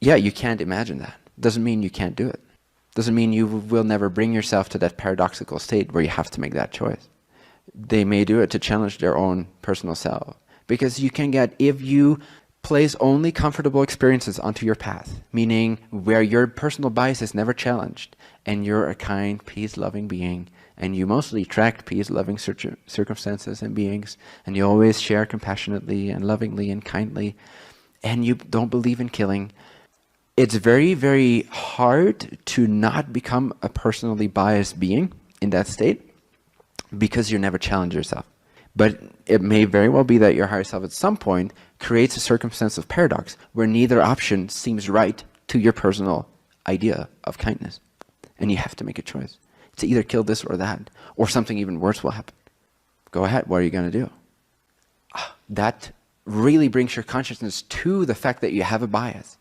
Yeah, you can't imagine that. Doesn't mean you can't do it. Doesn't mean you will never bring yourself to that paradoxical state where you have to make that choice. They may do it to challenge their own personal self. Because you can get, if you place only comfortable experiences onto your path, meaning where your personal bias is never challenged, and you're a kind, peace-loving being, and you mostly attract peace-loving circumstances and beings, and you always share compassionately and lovingly and kindly, and you don't believe in killing, it's very, very hard to not become a personally biased being in that state, because you never challenge yourself. But it may very well be that your higher self at some point creates a circumstance of paradox where neither option seems right to your personal idea of kindness. And you have to make a choice. To either kill this or that, or something even worse will happen. Go ahead, what are you going to do? That really brings your consciousness to the fact that you have a bias.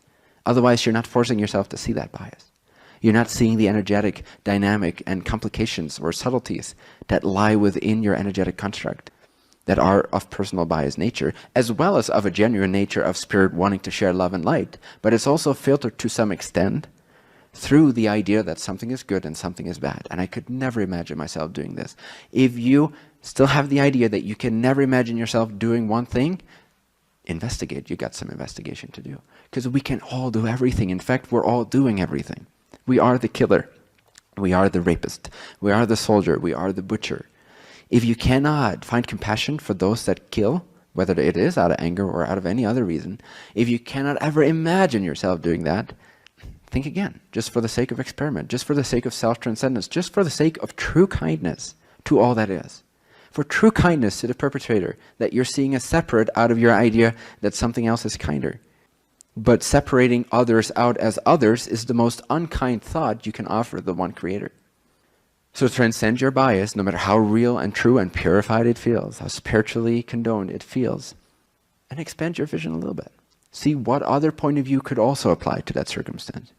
Otherwise, you're not forcing yourself to see that bias. You're not seeing the energetic dynamic and complications or subtleties that lie within your energetic construct that are of personal bias nature, as well as of a genuine nature of spirit wanting to share love and light. But it's also filtered to some extent through the idea that something is good and something is bad. And I could never imagine myself doing this. If you still have the idea that you can never imagine yourself doing one thing, investigate. You got some investigation to do. Because we can all do everything. In fact, we're all doing everything. We are the killer. We are the rapist. We are the soldier. We are the butcher. If you cannot find compassion for those that kill, whether it is out of anger or out of any other reason, if you cannot ever imagine yourself doing that, think again, just for the sake of experiment, just for the sake of self-transcendence, just for the sake of true kindness to all that is. For true kindness to the perpetrator, that you're seeing as separate out of your idea that something else is kinder. But separating others out as others is the most unkind thought you can offer the one creator. So transcend your bias, no matter how real and true and purified it feels, how spiritually condoned it feels, and expand your vision a little bit. See what other point of view could also apply to that circumstance.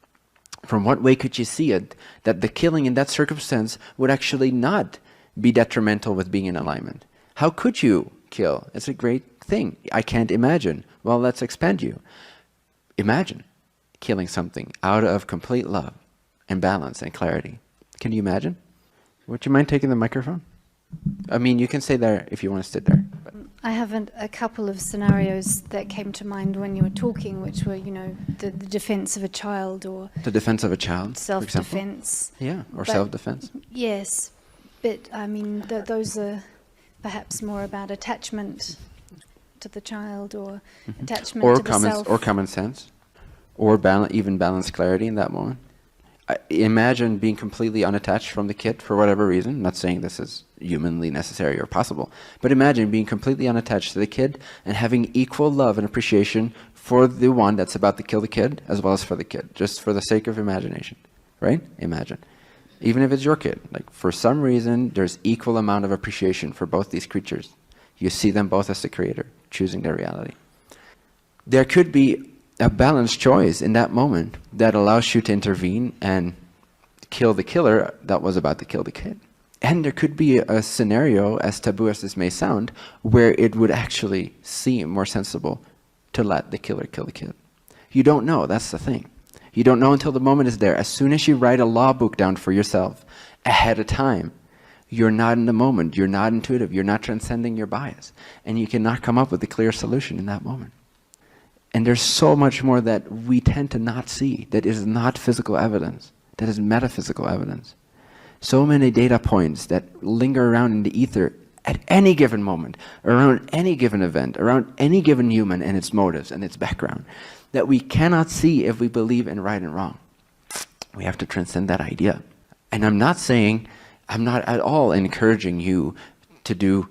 From what way could you see it that the killing in that circumstance would actually not be detrimental with being in alignment? How could you kill? It's a great thing. I can't imagine. Well, let's expand you. Imagine killing something out of complete love and balance and clarity. Can you imagine? Would you mind taking the microphone? I mean, you can stay there if you want to sit there. But. I have a couple of scenarios that came to mind when you were talking, which were, the defense of a child or... The defense of a child, self-defense. Yeah, or self-defense. Yes, but I mean, those are perhaps more about attachment to the child or attachment to the self. Or common sense, or even balanced clarity in that moment. Imagine being completely unattached from the kid for whatever reason. I'm not saying this is humanly necessary or possible, but imagine being completely unattached to the kid and having equal love and appreciation for the one that's about to kill the kid as well as for the kid, just for the sake of imagination, right? Imagine. Even if it's your kid, like for some reason, there's equal amount of appreciation for both these creatures. You see them both as the creator, choosing their reality. There could be a balanced choice in that moment that allows you to intervene and kill the killer that was about to kill the kid. And there could be a scenario, as taboo as this may sound, where it would actually seem more sensible to let the killer kill the kid. You don't know, that's the thing. You don't know until the moment is there. As soon as you write a law book down for yourself ahead of time, you're not in the moment, you're not intuitive, you're not transcending your bias, and you cannot come up with a clear solution in that moment. And there's so much more that we tend to not see, that is not physical evidence, that is metaphysical evidence. So many data points that linger around in the ether at any given moment, around any given event, around any given human and its motives and its background, that we cannot see if we believe in right and wrong. We have to transcend that idea. And I'm not at all encouraging you to do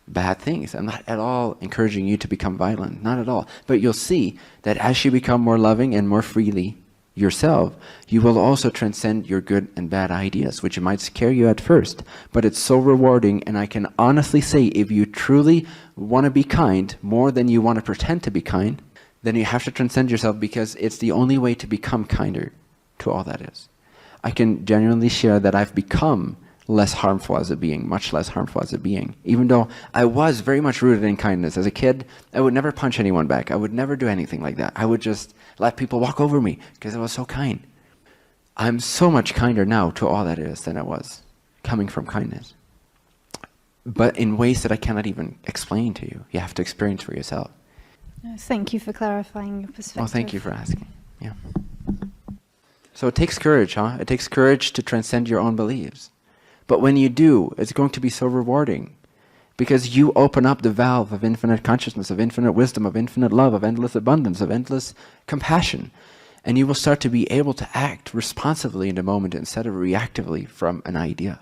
bad things. I'm not at all encouraging you to become violent, not at all. But you'll see that as you become more loving and more freely yourself, you will also transcend your good and bad ideas, which might scare you at first, but it's so rewarding. And I can honestly say, if you truly want to be kind more than you want to pretend to be kind, then you have to transcend yourself, because it's the only way to become kinder to all that is. I can genuinely share that I've become less harmful as a being, much less harmful as a being. Even though I was very much rooted in kindness. As a kid, I would never punch anyone back. I would never do anything like that. I would just let people walk over me because I was so kind. I'm so much kinder now to all that is than I was coming from kindness. But in ways that I cannot even explain to you. You have to experience for yourself. Thank you for clarifying your perspective. Oh, thank you for asking. Yeah. So it takes courage, huh? It takes courage to transcend your own beliefs. But when you do, it's going to be so rewarding. Because you open up the valve of infinite consciousness, of infinite wisdom, of infinite love, of endless abundance, of endless compassion. And you will start to be able to act responsively in the moment instead of reactively from an idea.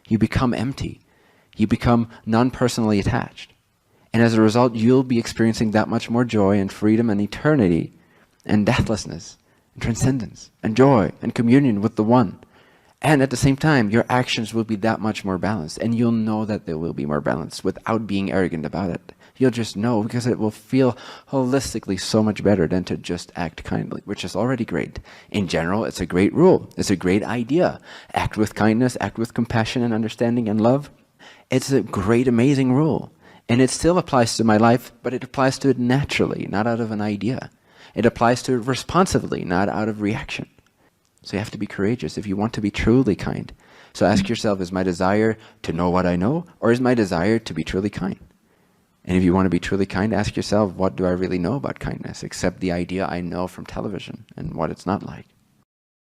You become empty. You become non-personally attached. And as a result, you'll be experiencing that much more joy and freedom and eternity and deathlessness and transcendence and joy and communion with the One. And at the same time, your actions will be that much more balanced. And you'll know that they will be more balanced without being arrogant about it. You'll just know because it will feel holistically so much better than to just act kindly, which is already great. In general, it's a great rule. It's a great idea. Act with kindness, act with compassion and understanding and love. It's a great, amazing rule. And it still applies to my life, but it applies to it naturally, not out of an idea. It applies to it responsively, not out of reaction. So you have to be courageous if you want to be truly kind. So ask yourself, is my desire to know what I know, or is my desire to be truly kind? And if you want to be truly kind, ask yourself, what do I really know about kindness, except the idea I know from television and what it's not like?